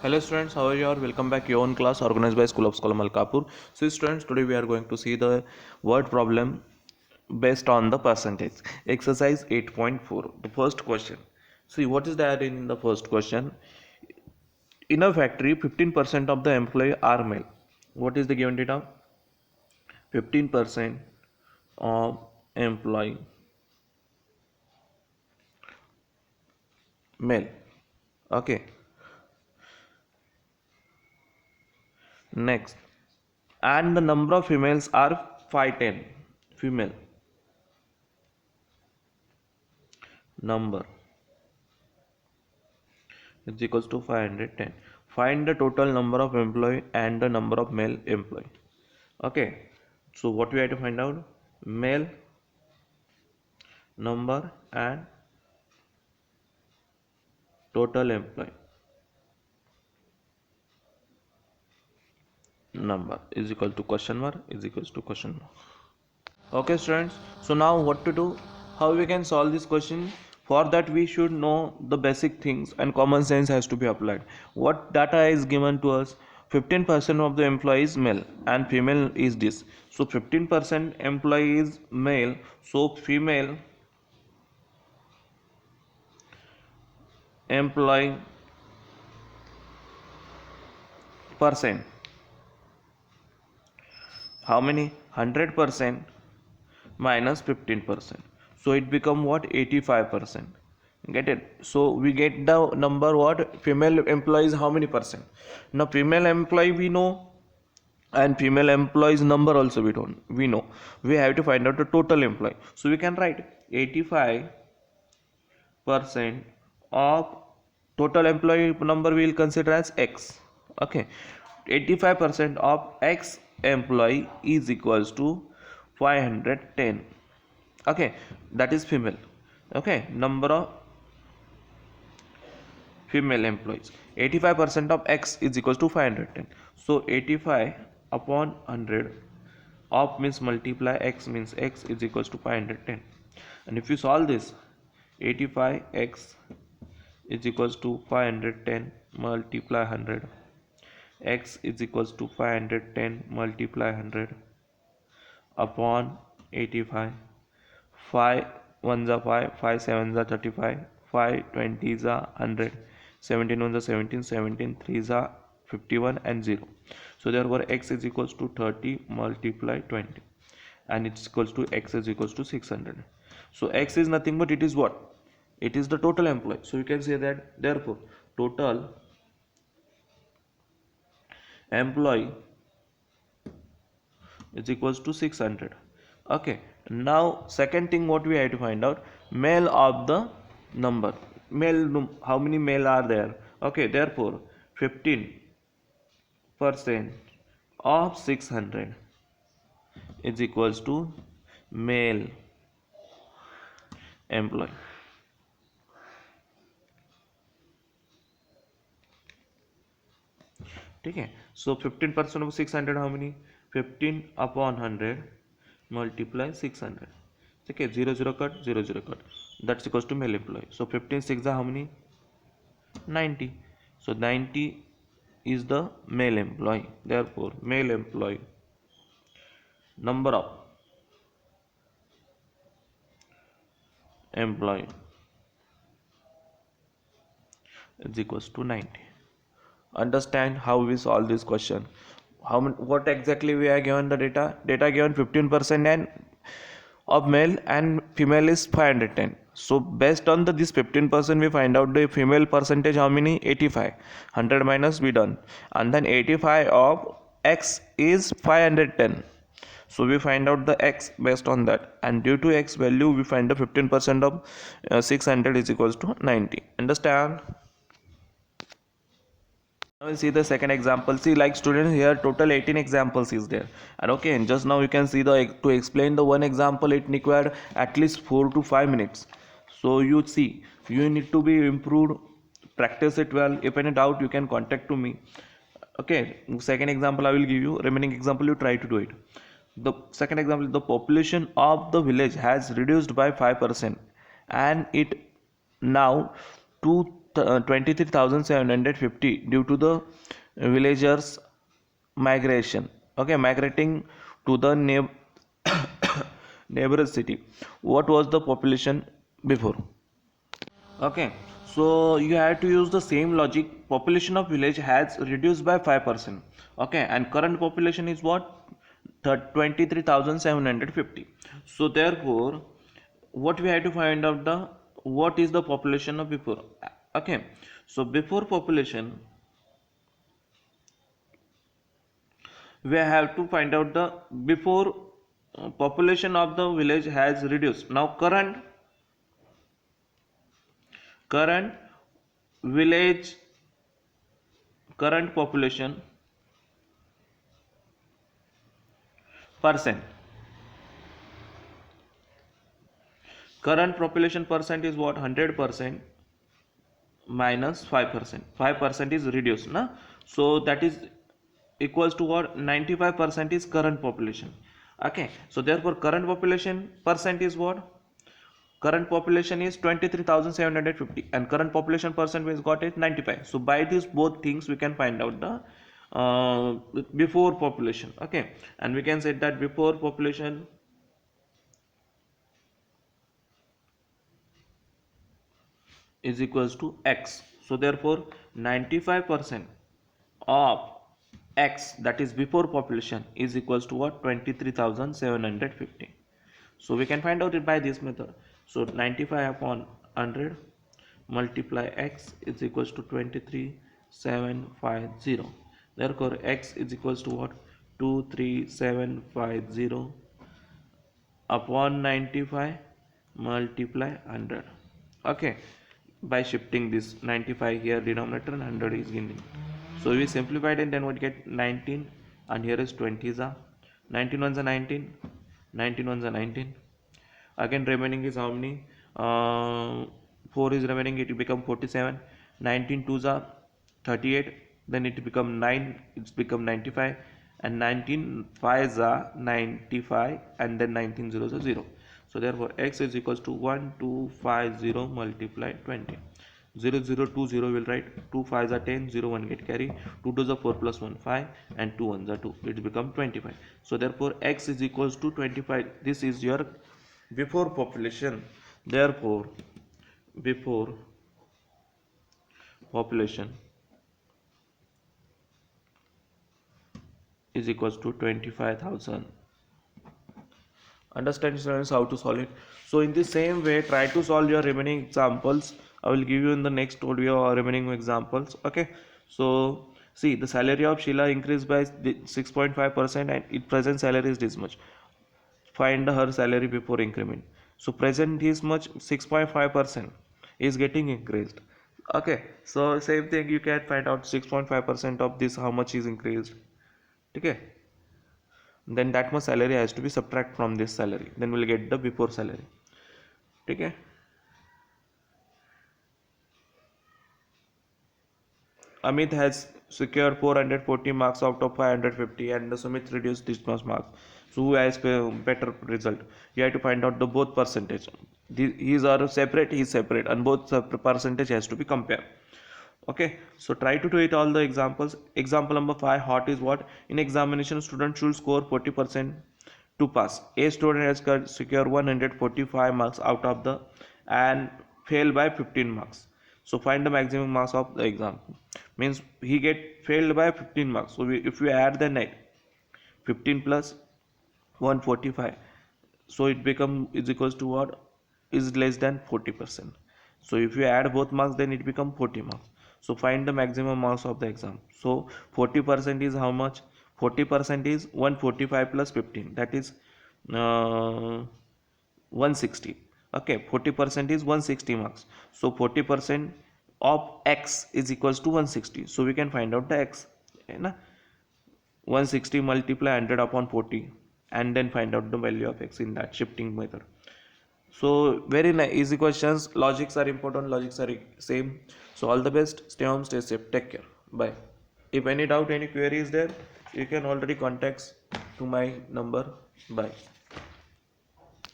Hello students, how are you all? Welcome back your own class organized by School of Scholar Malkapur. So students, today we are going to see the word problem based on the percentage. Exercise 8.4. The first question. See what is there in the first question? In a factory, 15% of the employee are male. What is the given data? 15% of employee male. Okay. Next. And the number of females are 510. Female number is equals to 510. Find the total number of employee and the number of male employee. Okay, so what we have to find out? Male number and total employee number is equal to question mark is equals to question mark. Okay students, so now what to do, how we can solve this question? For that we should know the basic things and common sense has to be applied. What data is given to us? 15% of the employees male and female is this. So 15% employee is male, so female employee percent, how many? 100% minus 15%, so it become what? 85%. Get it? So we get the number what? Female employees how many percent? Now female employee we know, and female employees number also we know. We have to find out the total employee, so we can write 85% of total employee number we will consider as x. Okay, 85% of x employee is equals to 510. Okay, that is female. Okay, number of female employees, 85% of x is equals to 510. So 85 upon 100 of means multiply x means x is equals to 510. And if you solve this, 85x is equals to 510 multiply 100, x is equals to 510 multiply 100 upon 85. 5 1s are 5, 5 7s are 35, 5 20s are 100, 17 1s are 17, 17 3s are 51 and 0. So therefore x is equals to 30 multiply 20 and it's equals to x is equals to 600. So x is nothing but it is what? It is the total employee. So you can say that therefore total employee is equals to 600. Okay, now second thing what we have to find out, male of the number, how many male are there? Okay, therefore 15% of 600 is equals to male employee. Okay, so 15% of 600 how many? 15 upon 100 multiply 600. Okay, 0 0 cut, 0 0 cut, that's equals to male employee. So 15 6 are how many? 90. So 90 is the male employee. Therefore male employee number of employee is equals to 90. Understand how we solve this question? What exactly we are given the data? Data given 15% and of male and female is 510. So based on this 15% we find out the female percentage how many? 85. 100 minus we done, and then 85 of x is 510. So we find out the x based on that, and due to x value we find the 15% of 600 is equals to 90. Understand? Now we'll see the second example. See, like students, here total 18 examples is there, and okay, and just now you can see the to explain the one example it required at least 4 to 5 minutes. So you see, you need to be improved, practice it well. If any doubt you can contact to me. Okay, second example I will give you, remaining example you try to do it. The second example, the population of the village has reduced by 5% and it now 23,750 due to the villagers migration. Okay, migrating to the neighbor city. What was the population before? Okay, so you have to use the same logic. Population of village has reduced by 5%. Okay, and current population is what? 23,750. So therefore, what we have to find out the what is the population of before. Okay, so before population we have to find out the before population of the village has reduced. Now current village current population percent. Current population percent is what? 100% minus 5%. 5% is reduced, na? So that is equals to what? 95% is current population. Okay, so therefore current population percent is what? Current population is 23,750 and current population percent is got it 95. So by these both things we can find out the before population. Okay, and we can say that before population is equals to x. So therefore 95% of x, that is before population, is equals to what? 23,750. So we can find out it by this method. So 95 upon 100 multiply x is equals to 23,750. Therefore x is equals to what? 23,750 upon 95 multiply 100. Okay, by shifting this 95 here denominator and 100 is in. So we simplified and then we get 19 and here is 20 is a 19 ones are 19, 19 ones are 19. Again remaining is how many? 4 is remaining, it will become 47. 19 twos are 38, then it become 9, it's become 95, and 19 fives are 95, and then 19 zeros are 0. So therefore x is equals to 1250 multiplied 20. 0 0 2 0 will write 2 5s are 10, 0 1 get carry, 2 2s are 4 plus 1 5, and 2 1s are 2, it become 25. So therefore x is equals to 25. This is your before population. Therefore before population is equals to 25,000. Understand students how to solve it? So in the same way try to solve your remaining examples. I will give you in the next audio or remaining examples. Okay, so see, the salary of Sheila increased by 6.5% and its present salary is this much. Find her salary before increment. So present is much, 6.5% is getting increased. Okay, so same thing you can find out 6.5% of this how much is increased. Okay, then that much salary has to be subtract from this salary, then we'll get the before salary. Okay, Amit has secured 440 marks out of 550 and the Sumit reduced this much marks. So who has better result? You have to find out the both percentage. These are separate, he is separate, and both percentage has to be compared. Okay, so try to do it all the examples. Example number 5, hot is what? In examination student should score 40% to pass. A student has secured 145 marks out of the and fail by 15 marks. So find the maximum marks of the exam. Means he get failed by 15 marks. So if we add the net 15 plus 145, so it become is equals to what? Is less than 40%. So if you add both marks, then it become 40 marks. So find the maximum marks of the exam. So 40% is how much? 40% is 145 plus 15, that is 160. Okay, 40% is 160 marks. So 40% of x is equals to 160. So we can find out the x. 160 multiply 100 upon 40 and then find out the value of x in that shifting method. So very easy questions. Logics are important, logics are same. So all the best, stay home, stay safe, take care, bye. If any doubt, any query is there, you can already contact to my number. Bye.